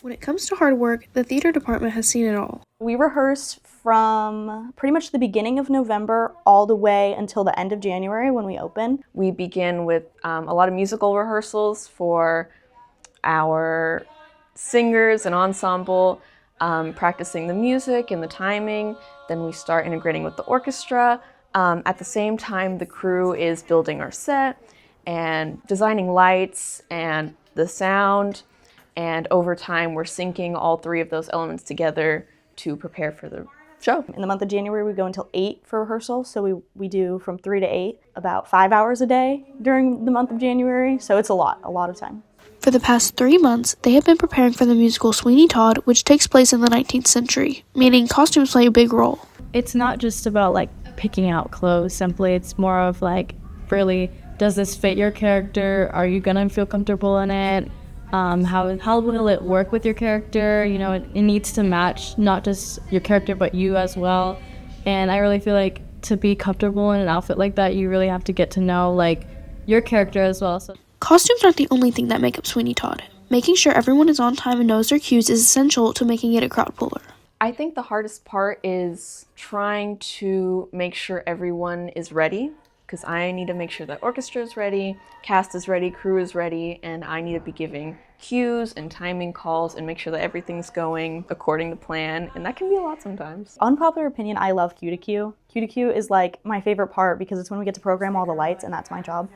When it comes to hard work, the theater department has seen it all. We rehearse from pretty much the beginning of November all the way until the end of January when we open. We begin with a lot of musical rehearsals for our singers and ensemble, practicing the music and the timing. Then we start integrating with the orchestra. At the same time, the crew is building our set and designing lights and the sound. And over time, we're syncing all three of those elements together to prepare for the show. In the month of January, we go until 8 for rehearsal. So we do from 3 to 8, about 5 hours a day during the month of January. So it's a lot of time. For the past 3 months, they have been preparing for the musical Sweeney Todd, which takes place in the 19th century, meaning costumes play a big role. It's not just about like picking out clothes simply. It's more of like, really, does this fit your character? Are you gonna feel comfortable in it? How will it work with your character? You know, it needs to match not just your character, but you as well. And I really feel like to be comfortable in an outfit like that, you really have to get to know like your character as well. So costumes aren't the only thing that make up Sweeney Todd. Making sure everyone is on time and knows their cues is essential to making it a crowd puller. I think the hardest part is trying to make sure everyone is ready, because I need to make sure that orchestra is ready, cast is ready, crew is ready, and I need to be giving cues and timing calls and make sure that everything's going according to plan, and that can be a lot sometimes. Unpopular opinion, I love Q to Q. Q to Q is like my favorite part because it's when we get to program all the lights, and that's my job.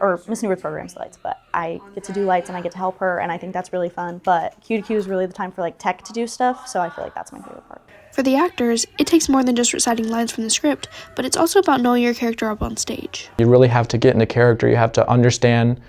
Or Miss Newworth programs the lights, but I get to do lights and I get to help her, and I think that's really fun. But Q to Q is really the time for like tech to do stuff, so I feel like that's my favorite part. For the actors, it takes more than just reciting lines from the script, but it's also about knowing your character up on stage. You really have to get into character. You have to understand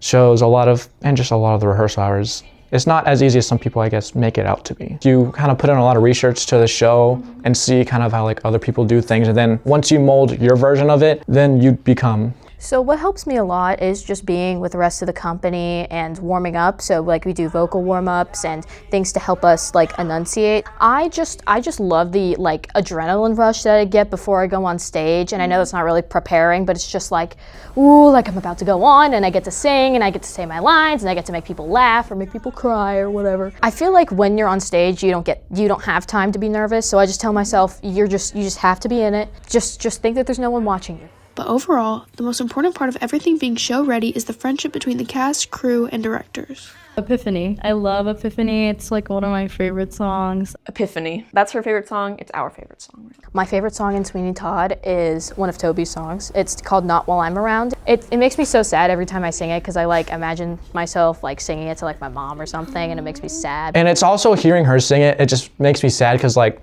shows, a lot of the rehearsal hours. It's not as easy as some people, I guess, make it out to be. You kind of put in a lot of research to the show and see kind of how like other people do things, and then once you mold your version of it, then you become. So what helps me a lot is just being with the rest of the company and warming up. So like we do vocal warm-ups and things to help us like enunciate. I just love the like adrenaline rush that I get before I go on stage. And I know it's not really preparing, but it's just like, ooh, like I'm about to go on and I get to sing and I get to say my lines and I get to make people laugh or make people cry or whatever. I feel like when you're on stage, you don't have time to be nervous. So I just tell myself, you just have to be in it. Just think that there's no one watching you. But overall, the most important part of everything being show ready is the friendship between the cast, crew, and directors. Epiphany. I love Epiphany. It's like one of my favorite songs. Epiphany. That's her favorite song. It's our favorite song. My favorite song in Sweeney Todd is one of Toby's songs. It's called Not While I'm Around. It makes me so sad every time I sing it because I like imagine myself like singing it to like my mom or something, and it makes me sad. And it's also hearing her sing it, it just makes me sad because like,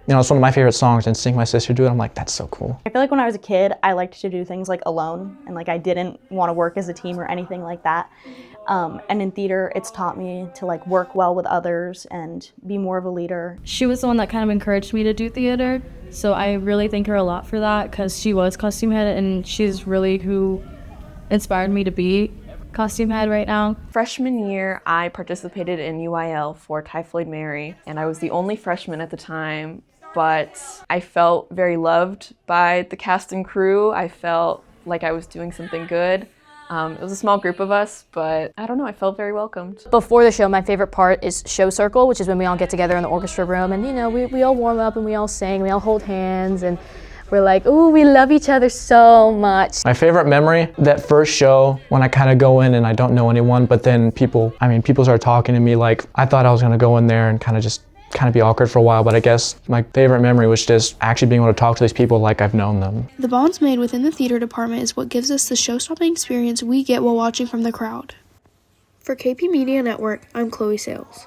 you know, it's one of my favorite songs, and seeing my sister do it, I'm like, that's so cool. I feel like when I was a kid, I liked to do things like alone, and like I didn't want to work as a team or anything like that. And in theater, it's taught me to like work well with others and be more of a leader. She was the one that kind of encouraged me to do theater, so I really thank her a lot for that because she was costume head, and she's really who inspired me to be costume head right now. Freshman year, I participated in UIL for Typhoid Mary, and I was the only freshman at the time. But I felt very loved by the cast and crew. I felt like I was doing something good. It was a small group of us, but I don't know, I felt very welcomed. Before the show, my favorite part is show circle, which is when we all get together in the orchestra room and, you know, we all warm up and we all sing, we all hold hands, and we're like, ooh, we love each other so much. My favorite memory, that first show when I kind of go in and I don't know anyone, but then people start talking to me like I thought I was gonna go in there and kind of be awkward for a while, but I guess my favorite memory was just actually being able to talk to these people like I've known them. The bonds made within the theater department is what gives us the show-stopping experience we get while watching from the crowd. For KP Media Network, I'm Chloe Sales.